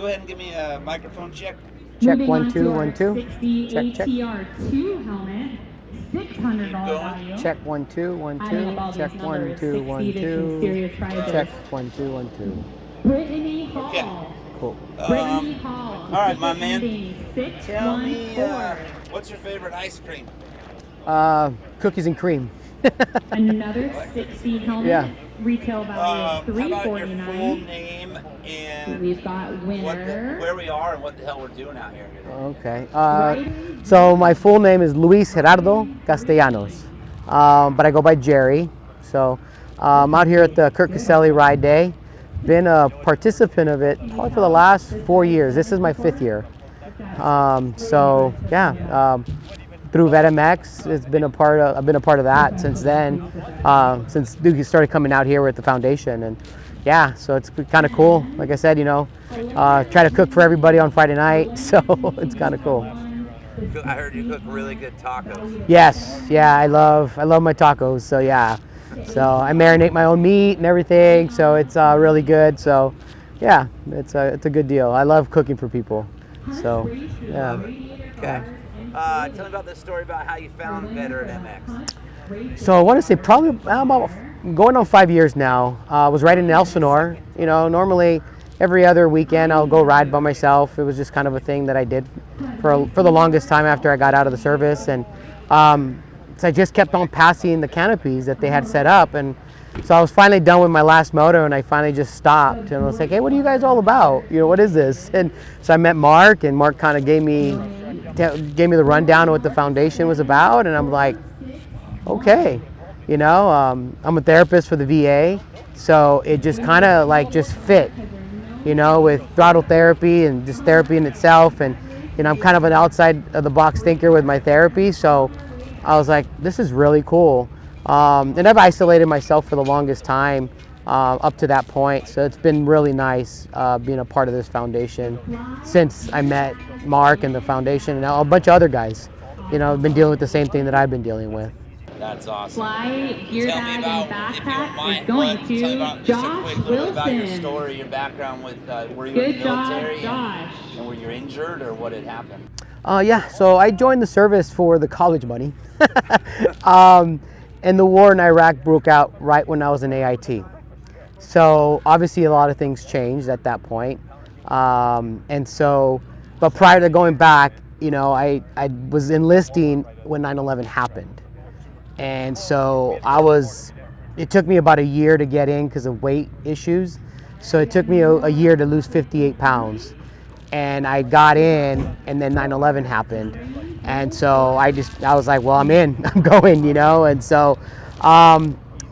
go ahead and give me a microphone check. Check Moving 1 on 2 to 1 our 2. 60 Check check. ATR2 helmet, $600 Keep going. value. Check 1 2 1 Adding 2. up all Check these 1 numbers, 2 1 60 2. serious prizes. Check 1 2 1 2. Brittany Okay. Hall. Cool. Brittany Hall. All right, my ticket man. ending Tell me, 614. what's your favorite ice cream? Cookies and cream. Another 60 helmet. Yeah. Retail value How of about your full $349. name and We've got winner. where we are and what the hell we're doing out here today? Okay. So my full name is Luis Gerardo Castellanos, but I go by Jerry. So I'm out here at the Kurt Caselli Ride Day. Been a participant of it probably for the last 4 years. This is my 5th year. So yeah, through VetMX, I've been a part of that since then. Since Doogie started coming out here with the foundation, and yeah, so it's kind of cool. Like I said, try to cook for everybody on Friday night, so it's kind of cool. I heard you cook really good tacos. Yes, yeah, I love my tacos. So yeah, so I marinate my own meat and everything, so it's really good. So yeah, it's a good deal. I love cooking for people. So yeah. Okay. Tell me about this story about how you found Veteran MX. So I want to say probably about going on 5 years now. I was riding in Elsinore. Normally every other weekend I'll go ride by myself. It was just kind of a thing that I did for the longest time after I got out of the service, and so I just kept on passing the canopies that they had set up, and so I was finally done with my last moto, and I finally just stopped, and I was like, hey, what are you guys all about? What is this? And so I met Mark, and Mark kind of gave me the rundown of what the foundation was about, and I'm like, okay. I'm a therapist for the VA, so it just kind of just fit, with throttle therapy and just therapy in itself, and I'm kind of an outside of the box thinker with my therapy, so I was like, this is really cool. And I've isolated myself for the longest time up to that point, so it's been really nice being a part of this foundation since I met Mark and the foundation and a bunch of other guys. Have been dealing with the same thing that I've been dealing with. That's awesome. Fly, gear Tell me bag, about, and if you don't backpack mind, is going tell me to about just a Josh quick little bit about your Wilson. story, your background with were you Good in the job, military Josh. and were you injured or what had happened? Yeah, so I joined the service for the college money. And the war in Iraq broke out right when I was in AIT. So obviously a lot of things changed at that point. But prior to going back, I was enlisting when 9/11 happened. And so it took me about a year to get in because of weight issues. So it took me a year to lose 58 pounds. And I got in, and then 9/11 happened. And so I was like, well, I'm in, I'm going, And so,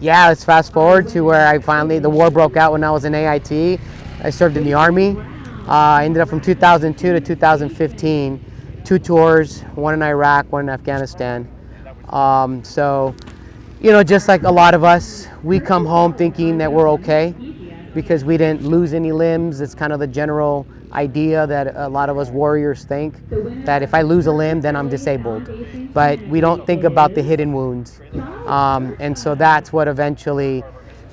let's fast forward to where the war broke out when I was in AIT. I served in the Army. I ended up from 2002 to 2015, 2 tours, one in Iraq, one in Afghanistan. Just like a lot of us, we come home thinking that we're okay because we didn't lose any limbs. It's kind of the general idea that a lot of us warriors think, that if I lose a limb, then I'm disabled. But we don't think about the hidden wounds. And so that's what eventually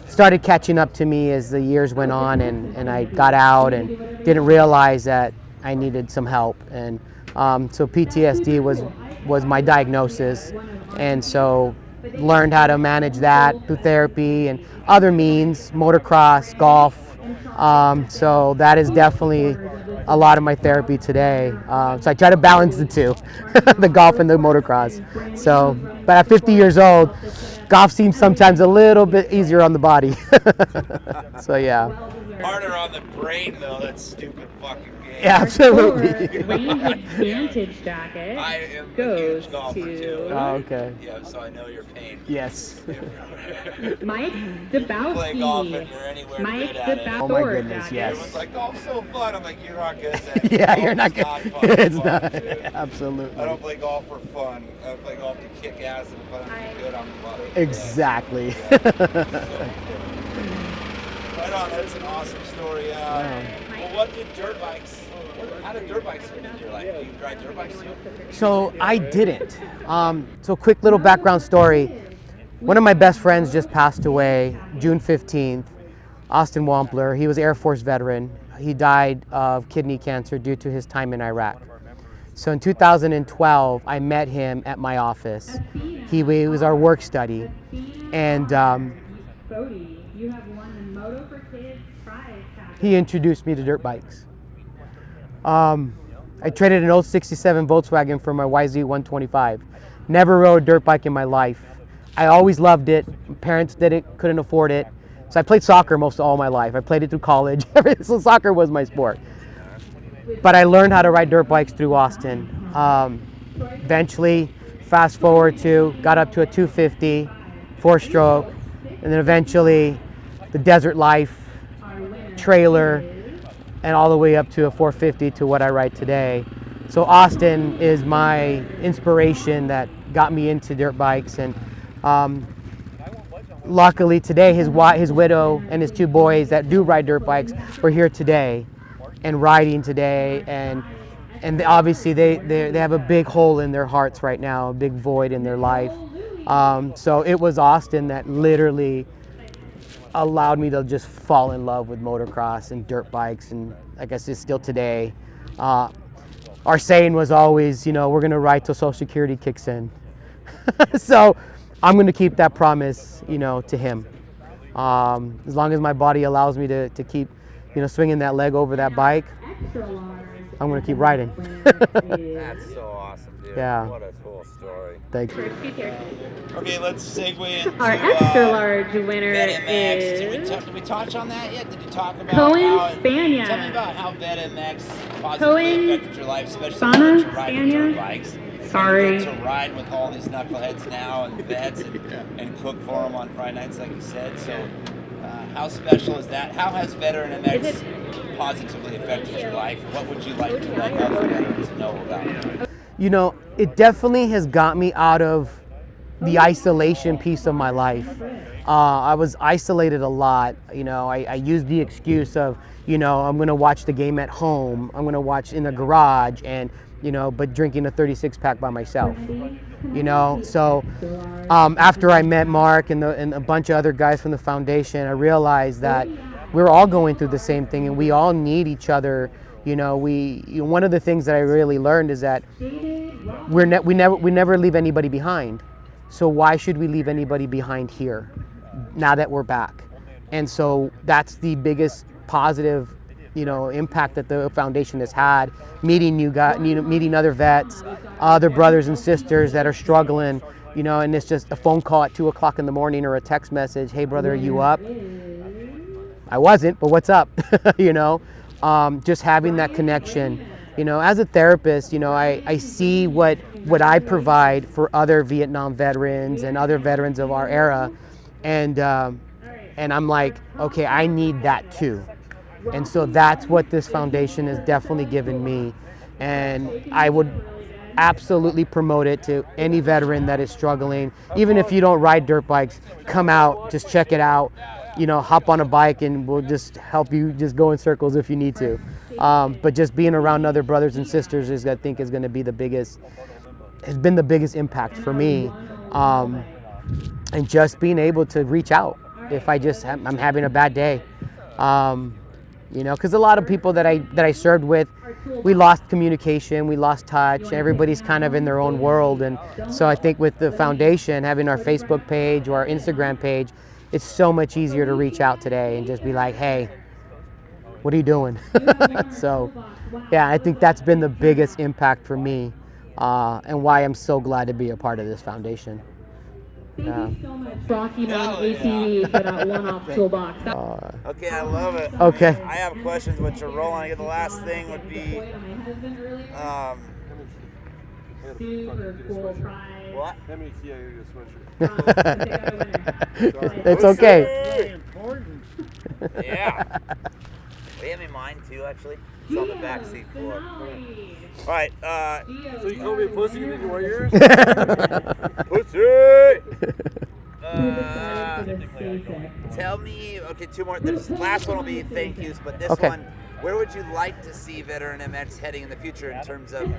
started catching up to me as the years went on, and I got out and didn't realize that I needed some help. And so PTSD was my diagnosis, and so learned how to manage that through therapy and other means, motocross, golf. So that is definitely a lot of my therapy today. So I try to balance the two, the golf and the motocross. So, but at 50 years old, golf seems sometimes a little bit easier on the body. So yeah. Harder on the brain though, that stupid fucking game. Yeah, absolutely. Range Advantage jacket I am a goes huge golfer to too. Oh, okay. Yeah, so I know your pain. Yes. Mike Play golf and Dabowski. you're anywhere Mike good at it. Oh my Dabowski goodness, jacket. yes. Everyone's like, golf's so fun. I'm like, you're not good at it. Yeah, Golf you're not is good. fun, It's fun, not. dude. Absolutely. I don't play golf for fun. I play golf to kick ass and fun and be good on the body. Exactly. Right on, that's an awesome story. Well, what did dirt bikes, how did dirt bikes come into your life? Do you ride dirt bikes too? So I didn't. So quick little background story. One of my best friends just passed away June 15th, Austin Wampler. He was Air Force veteran. he died of kidney cancer due to his time in Iraq. So in 2012, I met him at my office. He was our work study, and he introduced me to dirt bikes. I traded an old 67 Volkswagen for my YZ125. Never rode a dirt bike in my life. I always loved it. My parents couldn't afford it. So I played soccer most of all my life. I played it through college. So soccer was my sport. But I learned how to ride dirt bikes through Austin. Eventually, fast forward got up to a 250, 4-stroke, and then eventually the Desert Life trailer, and all the way up to a 450 to what I ride today. So Austin is my inspiration that got me into dirt bikes, and luckily today his widow and his 2 boys that do ride dirt bikes were here today and riding today, and obviously they have a big hole in their hearts right now, a big void in their life. So it was Austin that literally allowed me to just fall in love with motocross and dirt bikes, and I guess it's still today. Our saying was always, we're gonna ride till Social Security kicks in. So I'm gonna keep that promise, to him. As long as my body allows me to keep, swinging that leg over that bike, I'm gonna keep riding. That's so awesome, dude. Yeah. What a cool story. Thank you. Okay, let's segue into Our extra large winner VetMX. is Did we touch on that yet? Did you talk about Cohen how? Spania. Tell me about how VetMX positively Cohen affected your life, especially Spana when you ride Spania? dirt bikes. Sorry. And you get to ride with all these knuckleheads now and vets and cook for them on Friday nights, like you said. So, how special is that? How has Veteran MX positively affected your life? What would you like to let other veterans know about it? It definitely has got me out of the isolation piece of my life. I was isolated a lot. I used the excuse of, I'm going to watch the game at home. I'm going to watch in the garage, and, but drinking a 36 pack by myself. So after I met Mark and a bunch of other guys from the foundation, I realized that we're all going through the same thing, and we all need each other. One of the things that I really learned is that we never leave anybody behind. So why should we leave anybody behind here now that we're back? And so that's the biggest positive, impact that the foundation has had. Meeting new guys, meeting other vets, other brothers and sisters that are struggling, and it's just a phone call at 2 o'clock in the morning or a text message. Hey brother, are you up? I wasn't, but what's up? Just having that connection. As a therapist, I see what I provide for other Vietnam veterans and other veterans of our era, and I'm like, okay, I need that too. And so that's what this foundation has definitely given me, and I would absolutely promote it to any veteran that is struggling. Even if you don't ride dirt bikes, come out, just check it out. Hop on a bike and we'll just help you just go in circles if you need to. But just being around other brothers and sisters I think is going to be has been the biggest impact for me. And just being able to reach out if I'm having a bad day. Because a lot of people that I served with, we lost communication, we lost touch, everybody's kind of in their own world. And so I think with the foundation, having our Facebook page or our Instagram page, it's so much easier to reach out today and just be like, hey, what are you doing? So, yeah, I think that's been the biggest impact for me, and why I'm so glad to be a part of this foundation. Thank you so much. Rocky Mountain ATV for that one-off toolbox. Okay, I love it. Okay. I have questions, but you're rolling. The last thing would be, Super cool prize. what? It's okay. Yeah. They have me mine too, actually. It's on the back seat floor. All right. So you call me a pussy, you think you wear yours? Pussy! Tell me, okay, 2 more. This last one will be thank yous, but this Okay. one, where would you like to see Veteran MX heading in the future in terms of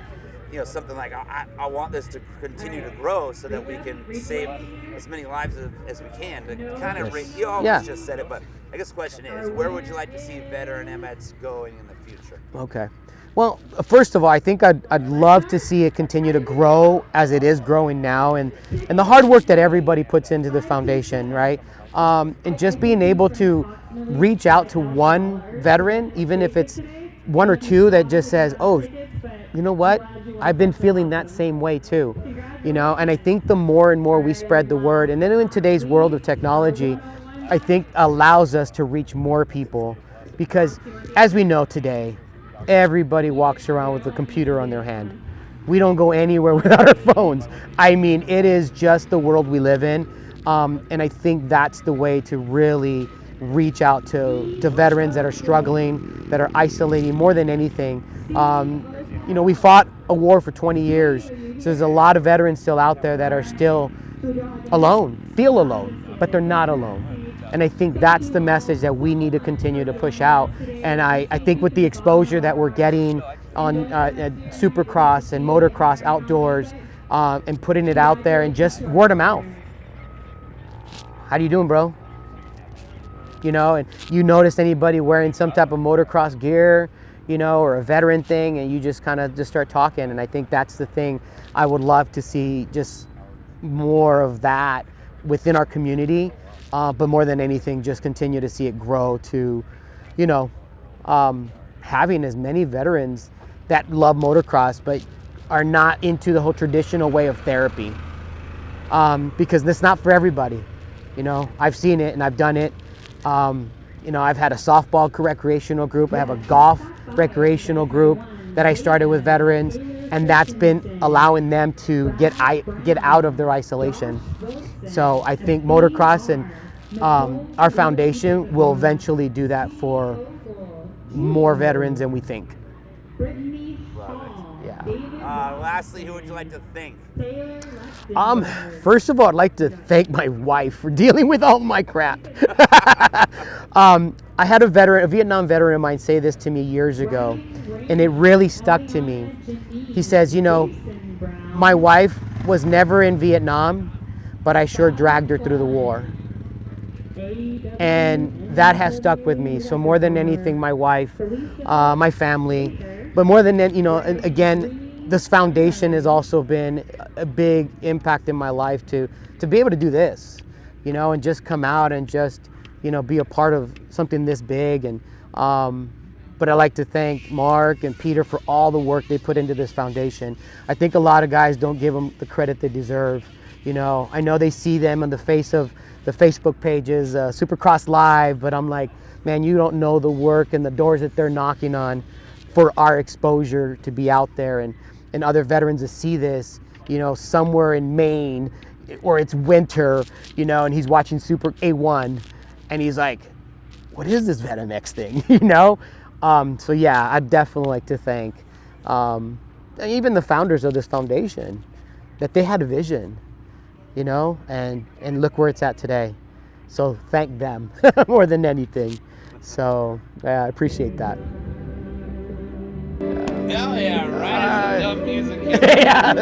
something like I want this to continue to grow so that we can save as many lives as we can. To kind of, you almost just said it, but I guess the question is, where would you like to see veteran MX going in the future? Okay. Well, first of all, I think I'd love to see it continue to grow as it is growing now, and the hard work that everybody puts into the foundation, right? And just being able to reach out to one veteran, even if it's one or two, that just says, oh, you know what? I've been feeling that same way too, and I think the more and more we spread the word, and then in today's world of technology, I think allows us to reach more people, because as we know today, everybody walks around with a computer on their hand. We don't go anywhere without our phones. I mean, it is just the world we live in, and I think that's the way to really reach out to veterans that are struggling, that are isolating more than anything. We fought a war for 20 years, so there's a lot of veterans still out there that are still alone, feel alone, but they're not alone. And I think that's the message that we need to continue to push out. And I think with the exposure that we're getting on supercross and motocross outdoors, and putting it out there and just word of mouth. How you doing, bro? And you notice anybody wearing some type of motocross gear, or a veteran thing, and you just kind of just start talking. And I think that's the thing I would love to see, just more of that within our community. But more than anything, just continue to see it grow to, having as many veterans that love motocross but are not into the whole traditional way of therapy. Because that's not for everybody. I've seen it and I've done it. I've had a softball recreational group. I have a golf recreational group that I started with veterans, and that's been allowing them to get out of their isolation. So I think motocross and our foundation will eventually do that for more veterans than we think. Yeah. Lastly, who would you like to thank? First of all, I'd like to thank my wife for dealing with all my crap. I had a Vietnam veteran of mine, say this to me years ago, and it really stuck to me. He says, my wife was never in Vietnam, but I sure dragged her through the war. And that has stuck with me. So more than anything, my wife, my family, but more than that, again, this foundation has also been a big impact in my life to be able to do this, and just come out and just, be a part of something this big. And but I'd like to thank Mark and Peter for all the work they put into this foundation. I think a lot of guys don't give them the credit they deserve. I know they see them on the face of the Facebook pages, Supercross Live, but I'm like, man, you don't know the work and the doors that they're knocking on for our exposure to be out there, and other veterans to see this, somewhere in Maine, or it's winter, and he's watching Super A1, and he's like, what is this VetMX thing, So yeah, I'd definitely like to thank even the founders of this foundation, that they had a vision, and look where it's at today. So thank them more than anything. So yeah, I appreciate that. Hell yeah, right? Dumb music. Yeah.